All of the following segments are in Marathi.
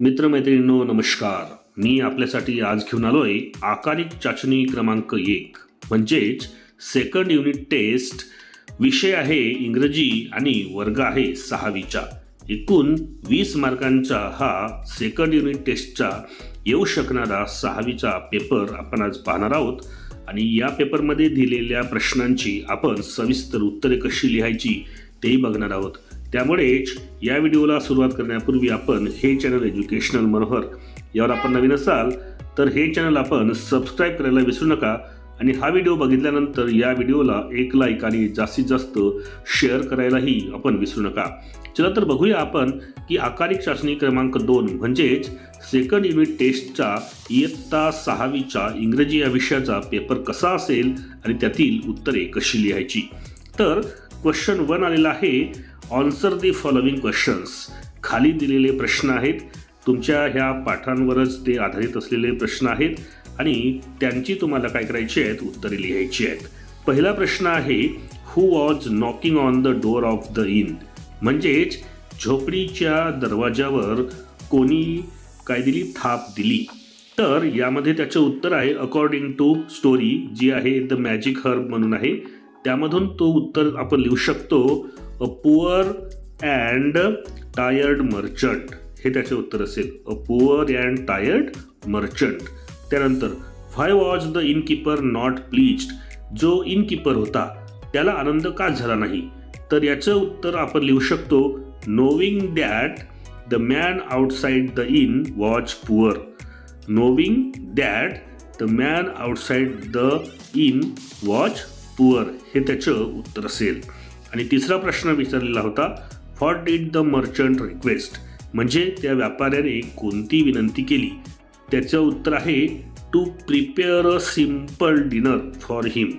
मित्रमैत्रिणींनो नमस्कार. मी आपल्यासाठी आज घेऊन आलोय आकारिक चाचणी क्रमांक 1 म्हणजेच सेकंड युनिट टेस्ट. विषय आहे इंग्रजी आणि वर्ग आहे 6वीचा. एकूण 20 मार्कांचा हा सेकंड युनिट टेस्टचा येऊ शकणारा 6वीचा पेपर आपण आज पाहणार आहोत. आणि या पेपरमध्ये दिलेल्या प्रश्नांची आपण सविस्तर उत्तरे कशी लिहायची तेही बघणार आहोत. त्यामुळेच या व्हिडिओला सुरुवात करण्यापूर्वी आपण हे चॅनल एज्युकेशनल मनोहर यावर आपण नवीन असाल तर हे चॅनल आपण सबस्क्राईब करायला विसरू नका. आणि हा व्हिडिओ बघितल्यानंतर या व्हिडिओला एक लाईक आणि जास्तीत जास्त शेअर करायलाही आपण विसरू नका. चला तर बघूया आपण की आकारिक चाचणी क्रमांक 2 म्हणजेच सेकंड युनिट टेस्टचा इयत्ता 6वीचा इंग्रजी या विषयाचा पेपर कसा असेल आणि त्यातील उत्तरे कशी लिहायची. तर क्वेश्चन 1 आलेला आहे. Answer the following questions. खाली दिलेले प्रश्न आहेत. तुमच्या ह्या पाठांवरच ते आधारित असलेले प्रश्न आहेत आणि त्यांची तुम्हाला काय करायची आहेत, उत्तरे लिहायची आहेत. पहिला प्रश्न आहे who was knocking on the door of the in. म्हणजेच झोपडीच्या दरवाजावर कोणी काय दिली, थाप दिली. तर यामध्ये त्याचं उत्तर आहे अकॉर्डिंग टू स्टोरी जी आहे द मॅजिक हर्ब म्हणून आहे. त्यामधून तो उत्तर आपण लिहू शकतो a poor and tired merchant. हे त्याचे उत्तर असेल a poor and tired merchant. त्यानंतर व्हाय was the innkeeper not pleased. जो इनकीपर होता त्याला आनंद का झाला नाही. तर याचं उत्तर आपण लिहू शकतो knowing that the man outside the inn was poor. Knowing that the man outside the inn was poor हे त्याचं उत्तर असेल. आणि तिसरा प्रश्न विचारलेला होता what did the merchant request. म्हणजे त्या व्यापाऱ्याने कोणती विनंती केली. त्याचं उत्तर आहे to prepare a simple dinner for him.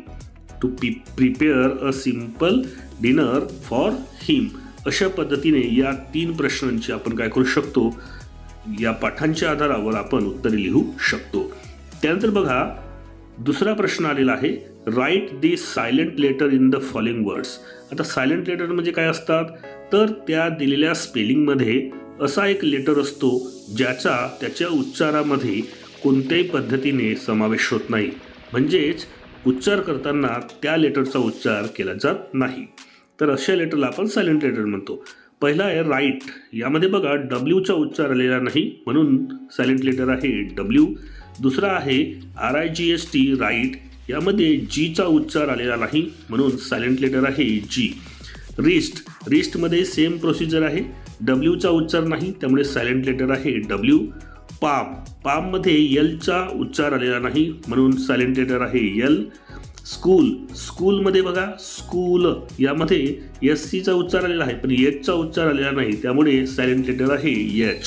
To prepare a simple dinner for him. अशा पद्धतीने या 3 प्रश्नांची आपण काय करू शकतो, या पाठांच्या आधारावर आपण उत्तरे लिहू शकतो. त्यानंतर बघा दुसरा प्रश्न आलेला आहे write this silent letter in the following words. आता सायलेंट लेटर म्हणजे काय असतात, तर त्या दिलेल्या स्पेलिंगमध्ये असा एक लेटर असतो ज्याचा त्याच्या उच्चारामध्ये कोणत्याही पद्धतीने समावेश होत नाही. म्हणजेच उच्चार करताना त्या लेटरचा उच्चार केला जात नाही. तर अशा लेटरला आपण सायलेंट लेटर म्हणतो. पहिला आहे राईट. यामध्ये बघा डब्ल्यूचा उच्चार आलेला नाही म्हणून सायलेंट लेटर आहे डब्ल्यू. दुसरा आहे RIGST राईट. यामध्ये जीचा उच्चार आलेला नाही म्हणून सायलेंट लेटर आहे जी. रिस्ट. रिस्टमध्ये सेम प्रोसिजर आहे. डब्ल्यूचा उच्चार नाही त्यामुळे सायलेंट लेटर आहे डब्ल्यू. पाम. पाममध्ये एलचा उच्चार आलेला नाही म्हणून सायलेंट लेटर आहे एल. स्कूल. स्कूलमध्ये बघा स्कूल यामध्ये SCचा उच्चार आलेला आहे पण एचचा उच्चार आलेला नाही त्यामुळे सायलेंट लेटर आहे एच.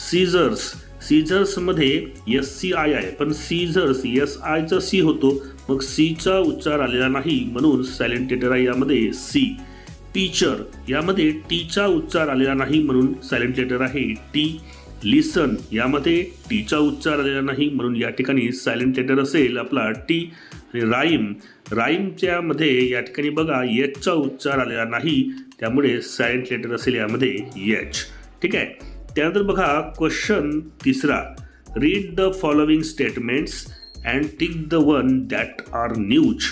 सीझर्स. सीझर्समध्ये SCI आहे पण सीझर्स SIचा C होतो मग Cचा उच्चार आलेला नाही म्हणून सायलेंट लेटर आहे यामध्ये सी. टीचर. यामध्ये टीचा उच्चार आलेला नाही म्हणून सायलेंट लेटर आहे टी. लिसन. यामध्ये टीचा उच्चार आलेला नाही म्हणून या ठिकाणी सायलेंट लेटर असेल आपला टी. आणि राईम. राईमच्या मध्ये या ठिकाणी बघा एचचा उच्चार आलेला नाही त्यामुळे सायलेंट लेटर असेल यामध्ये एच. ठीक आहे. त्यानंतर बघा क्वेश्चन तिसरा read the following statements and tick the one that are news.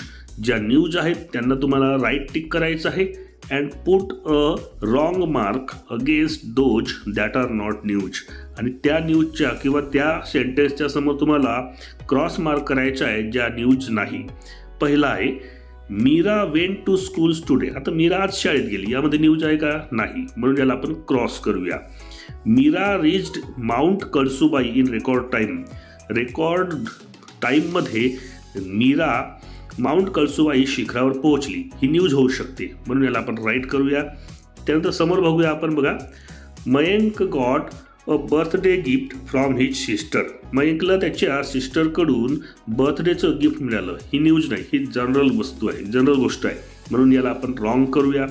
ज्या न्यूज आहेत त्यांना तुम्हाला राईट टिक करायचं आहे and put a wrong mark against those that are not news. आणि त्या न्यूजच्या किंवा त्या सेंटेन्सच्या समोर तुम्हाला क्रॉस मार्क करायचा आहे ज्या न्यूज नाही. पहिला आहे Meera went to schools today. आता मीरा आज शाळेत गेली यामध्ये न्यूज आहे का, नाही म्हणून याला आपण क्रॉस करूया. Meera reached mount Kalsubai in record time. Record टाईममध्ये मीरा माउंट कळसुबाई शिखरावर पोहोचली ही न्यूज होऊ शकते म्हणून याला आपण राईट करूया. त्यानंतर समोर बघूया आपण बघा Mayank got a birthday gift from his sister. मयंकला त्याच्या सिस्टरकडून बर्थडेचं गिफ्ट मिळालं ही न्यूज नाही, ही जनरल वस्तू आहे, जनरल गोष्ट आहे म्हणून याला आपण रॉंग करूया.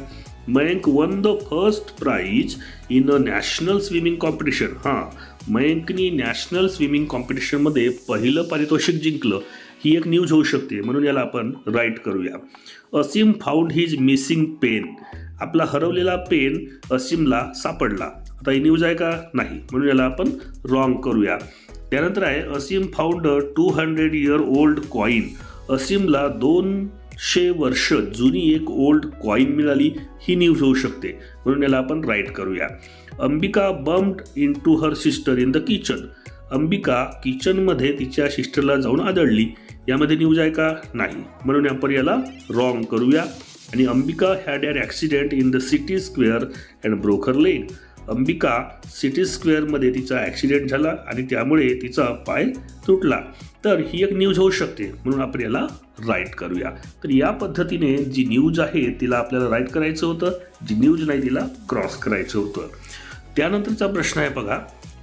Mayank one the first prize in a national swimming competition. हां, मयंकनी नॅशनल स्विमिंग कॉम्पिटिशनमध्ये पहिलं पारितोषिक जिंकलं ही एक न्यूज होऊ शकते म्हणून याला आपण राईट करूया. असीम फाउंड हिज मिसिंग पेन. आपला हरवलेला पेन असीमला सापडला. आता ही न्यूज आहे का? नाही, म्हणून याला आपण रॉंग करूया. त्यानंतर आहे असीम फाउंड 200 year old कॉईन. असीमला 200 वर्ष जुनी एक ओल्ड कॉईन मिळाली. ही न्यूज होऊ शकते, म्हणून याला आपण राईट करूया. Ambika bumped into her sister in the kitchen. Ambika किचनमध्ये तिच्या सिस्टरला जाऊन आदळली. यामध्ये न्यूज आहे का? नाही, म्हणून आपण याला रॉंग करूया. आणि Ambika had an accident in the city square and broke her leg. Ambika city स्क्वेअरमध्ये तिचा ॲक्सिडेंट झाला आणि त्यामुळे तिचा पाय तुटला. तर ही एक न्यूज होऊ शकते, म्हणून आपण याला राईट करूया. तर या पद्धतीने जी न्यूज आहे तिला आपल्याला राईट करायचं होतं, जी न्यूज नाही तिला क्रॉस करायचं होतं. त्यानंतरचा प्रश्न आहे बघा,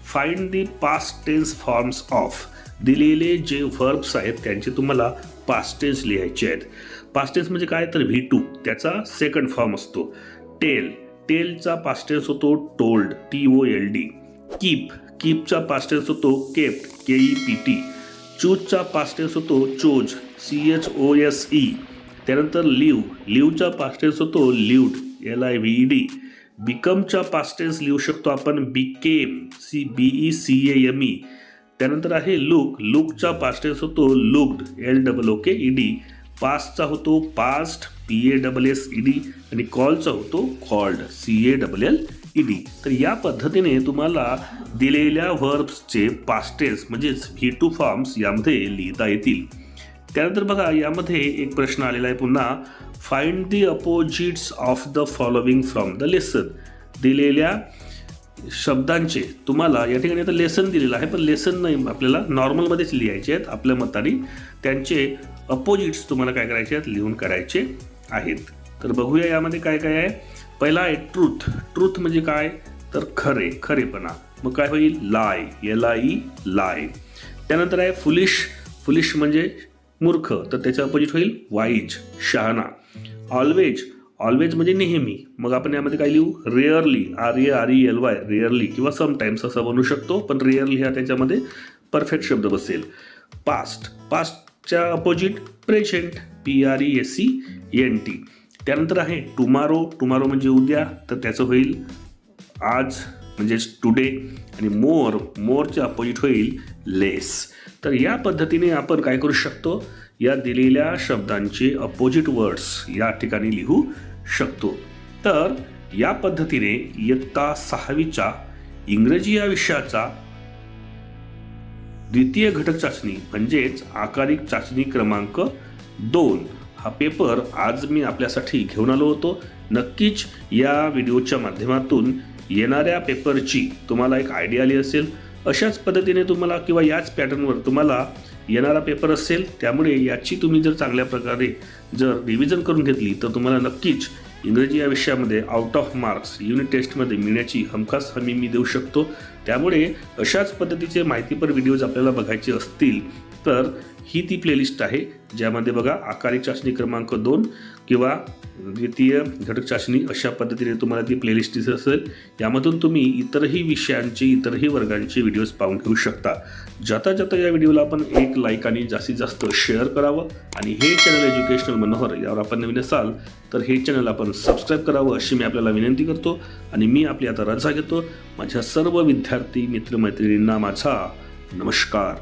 find the past tense forms of. दिलेले जे व्हर्ब्स आहेत त्यांचे तुम्हाला पास्ट टेन्स लिहायचे आहेत. पास्ट टेन्स म्हणजे काय? तर V2 त्याचा सेकंड फॉर्म असतो. टेल, टेलचा पास्ट टेन्स होतो टोल्ड, TOLD. कीपचा पास्ट टेन्स होतो केप्ट, KEPT. चूजचा पास्ट टेन्स होतो चोज, CHOSE. त्यानंतर लिव्हचा पास्ट टेन्स होतो लिव्ड, LIVED. बिकमचा पास्ट टेन्स लिहू शकतो आपण बिकेम, BECAME. त्यानंतर आहे लुकचा पास्ट टेन्स होतो लुक्ड, LOOKED. पास्टचा होतो पास्ट, PASSED. आणि कॉलचा होतो कॉल्ड, CALLED. तर या पद्धतीने तुम्हाला दिलेल्या व्हर्ब्सचे पास्ट टेन्स म्हणजेच V2 फॉर्म्स यामध्ये लिहिता येतील. त्यानंतर बघा यामध्ये एक प्रश्न आलेला आहे पुन्हा, find the opposites of the following from the lesson. दिलेल्या शब्दांचे तुम्हाला या ठिकाणी आता लेसन दिलेलं आहे, पण लेसन नाही, आपल्याला नॉर्मलमध्येच लिहायचे आहेत आपल्या मताने. त्यांचे अपोजिट्स तुम्हाला काय करायचे आहेत? लिहून काढायचे आहेत. तर बघूया यामध्ये काय काय आहे. पहिला आहे ट्रूथ म्हणजे काय? तर खरेपणा. मग काय होईल? लाय, LIE लाय. त्यानंतर आहे फुलिश म्हणजे मूर्ख, तर त्याचं अपोजिट होईल वाईज, शहाणा. ऑलवेज म्हणजे नेहमी. मग आपण यामध्ये काय लिहू? रेअरली, RARELY, रेअरली किंवा समटाईम्स असं बनवू शकतो, पण रेअरली हा त्याच्यामध्ये परफेक्ट शब्द बसेल. पास्टच्या अपोजिट प्रेझेंट, PRESENT. त्यानंतर आहे टुमारो म्हणजे उद्या, तर त्याचं होईल आज म्हणजेच टुडे. आणि मोरचे अपोजिट होईल लेस. तर या पद्धतीने आपण काय करू शकतो? या दिलेल्या शब्दांचे अपोजिट वर्ड्स या ठिकाणी लिहू शकतो. तर या पद्धतीने इयत्ता 6वीच्या इंग्रजी या विषयाचा द्वितीय घटक चाचणी म्हणजेच आकारिक चाचणी क्रमांक 2 हा पेपर आज मी आपल्यासाठी घेऊन आलो होतो. नक्कीच या व्हिडिओच्या माध्यमातून येणाऱ्या पेपरची तुम्हाला एक आयडिया आली असेल. अशाच पद्धतीने तुम्हाला किंवा याच पॅटर्नवर तुम्हाला येणारा पेपर असेल, त्यामुळे याची तुम्ही जर चांगल्या प्रकारे जर रिव्हिजन करून घेतली तर तुम्हाला नक्कीच इंग्रजी या विषयामध्ये आउट ऑफ मार्क्स युनिट टेस्टमध्ये मिळण्याची हमखास हमी मी देऊ शकतो. त्यामुळे अशाच पद्धतीचे माहितीपर व्हिडिओज आपल्याला बघायचे असतील तर ही ती प्लेलिस्ट आहे, ज्यामध्ये बघा आकारिक चाचणी क्रमांक 2 किंवा द्वितीय घटक चाचणी अशा पद्धतीने तुम्हाला ती प्लेलिस्ट दिसत असेल. यामधून तुम्ही इतरही विषयांचे इतरही वर्गांचे व्हिडिओज पाहून घेऊ शकता. जाता या व्हिडिओला आपण एक लाईक आणि जास्तीत जास्त शेअर करावं. आणि हे चॅनल एज्युकेशनल मनोहर यावर आपण नवीन असाल तर हे चॅनल आपण सबस्क्राईब करावं अशी मी आपल्याला विनंती करतो. आणि मी आपली आता रजा घेतो. माझ्या सर्व विद्यार्थी मित्रमैत्रिणींना माझा नमस्कार.